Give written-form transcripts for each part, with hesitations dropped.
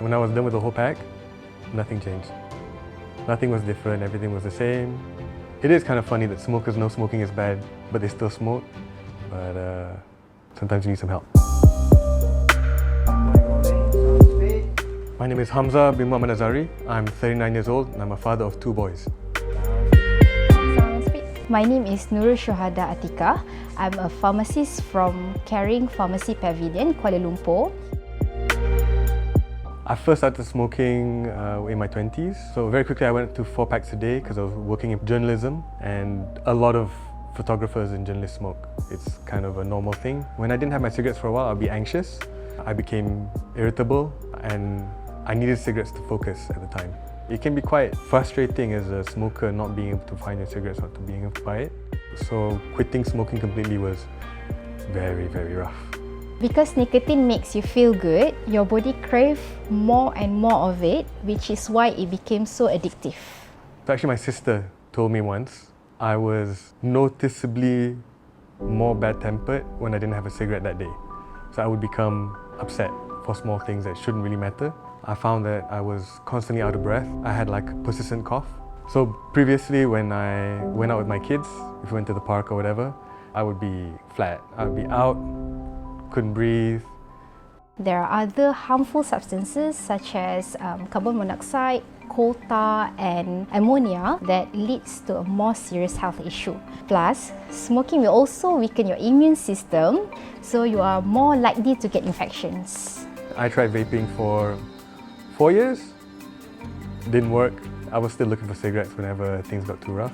When I was done with the whole pack, nothing changed. Nothing was different, everything was the same. It is kind of funny that smokers know smoking is bad, but they still smoke. But sometimes you need some help. My name is Hamzah Nazari. I'm 39 years old and I'm a father of 2 boys. My name is Nurul Shuhada Atika. I'm a pharmacist from Caring Pharmacy Pavilion, Kuala Lumpur. I first started smoking in my 20s. So very quickly I went to 4 packs a day because I was working in journalism, and a lot of photographers and journalists smoke. It's kind of a normal thing. When I didn't have my cigarettes for a while, I'd be anxious. I became irritable and I needed cigarettes to focus at the time. It can be quite frustrating as a smoker not being able to find your cigarettes, not to being able to buy it. So quitting smoking completely was very, very rough. Because nicotine makes you feel good, your body craves more and more of it, which is why it became so addictive. So actually my sister told me once I was noticeably more bad-tempered when I didn't have a cigarette that day. So I would become upset for small things that shouldn't really matter. I found that I was constantly out of breath. I had like a persistent cough. So previously when I went out with my kids, if we went to the park or whatever, I would be flat. I would be out, couldn't breathe. There are other harmful substances such as carbon monoxide, coal tar and ammonia that leads to a more serious health issue. Plus, smoking will also weaken your immune system, so you are more likely to get infections. I tried vaping for 4 years, didn't work. I was still looking for cigarettes whenever things got too rough.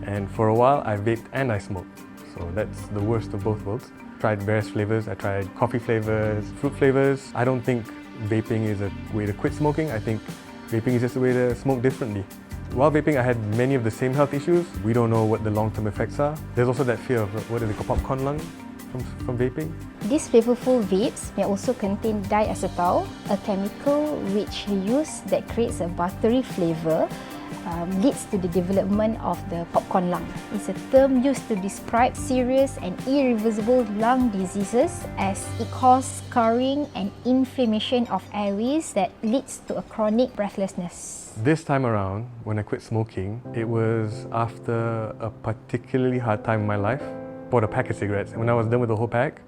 And for a while, I vaped and I smoked. So that's the worst of both worlds. Tried various flavors. I tried coffee flavors, fruit flavors. I don't think vaping is a way to quit smoking. I think vaping is just a way to smoke differently. While vaping, I had many of the same health issues. We don't know what the long-term effects are. There's also that fear of what do they call popcorn lung from vaping. These flavorful vapes may also contain diacetyl, a chemical which we use that creates a buttery flavor, leads to the development of the popcorn lung. It's a term used to describe serious and irreversible lung diseases as it causes scarring and inflammation of airways that leads to a chronic breathlessness. This time around, when I quit smoking, it was after a particularly hard time in my life. Bought a pack of cigarettes, and when I was done with the whole pack,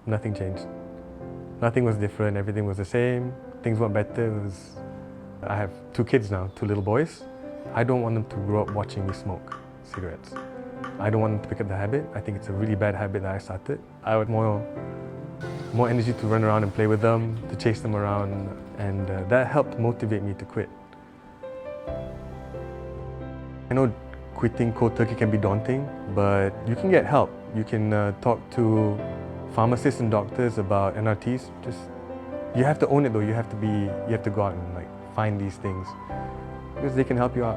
nothing changed. Nothing was different, everything was the same, things weren't better. I have 2 kids now, 2 little boys. I don't want them to grow up watching me smoke cigarettes. I don't want them to pick up the habit. I think it's a really bad habit that I started. I would more energy to run around and play with them, to chase them around, and that helped motivate me to quit. I know quitting cold turkey can be daunting, but you can get help. You can talk to pharmacists and doctors about NRTs. You have to own it though. You have to go out and find these things because they can help you out.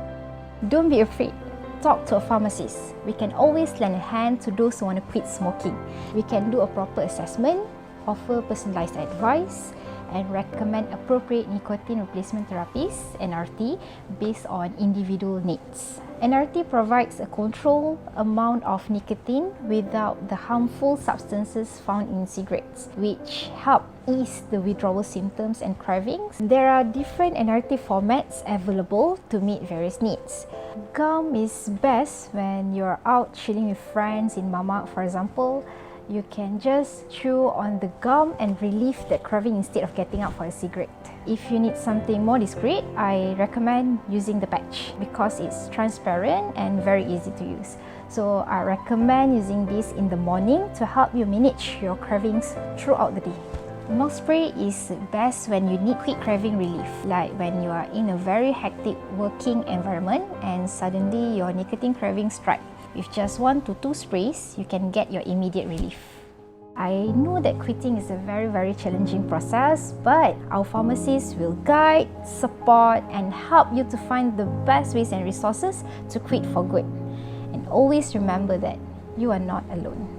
Don't be afraid. Talk to a pharmacist. We can always lend a hand to those who want to quit smoking. We can do a proper assessment, offer personalized advice, and recommend appropriate nicotine replacement therapies, NRT, based on individual needs. NRT provides a controlled amount of nicotine without the harmful substances found in cigarettes, which help ease the withdrawal symptoms and cravings. There are different NRT formats available to meet various needs. Gum is best when you're out chilling with friends in Mamak, for example. You can just chew on the gum and relieve that craving instead of getting out for a cigarette. If you need something more discreet, I recommend using the patch because it's transparent and very easy to use. So I recommend using this in the morning to help you manage your cravings throughout the day. Mouth spray is best when you need quick craving relief, like when you are in a very hectic working environment and suddenly your nicotine cravings strike. With just 1 to 2 sprays, you can get your immediate relief. I know that quitting is a very, very challenging process, but our pharmacists will guide, support, and help you to find the best ways and resources to quit for good. And always remember that you are not alone.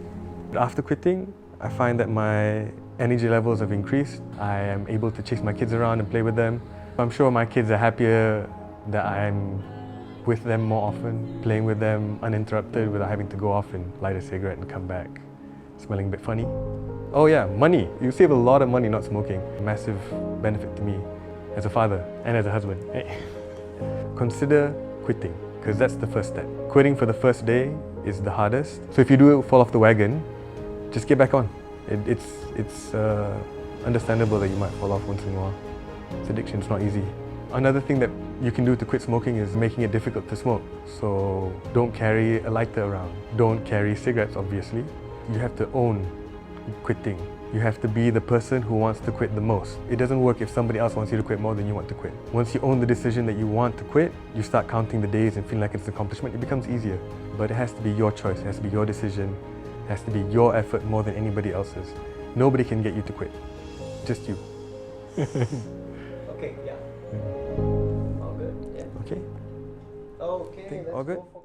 After quitting, I find that my energy levels have increased. I am able to chase my kids around and play with them. I'm sure my kids are happier that I'm with them more often, playing with them uninterrupted without having to go off and light a cigarette and come back smelling a bit funny. Oh yeah, money. You save a lot of money not smoking. Massive benefit to me. as a father and as a husband. Consider quitting, because that's the first step. Quitting for the first day is the hardest. So if you do fall off the wagon, just get back on. It's understandable that you might fall off once in a while. It's addiction, it's not easy. Another thing that you can do to quit smoking is making it difficult to smoke. So don't carry a lighter around. Don't carry cigarettes, obviously. You have to own quitting. You have to be the person who wants to quit the most. It doesn't work if somebody else wants you to quit more than you want to quit. Once you own the decision that you want to quit, you start counting the days and feel like it's an accomplishment. It becomes easier. But it has to be your choice. It has to be your decision. It has to be your effort more than anybody else's. Nobody can get you to quit. Just you. Okay, yeah. All good? Yeah. Okay? Okay, let's all good? go for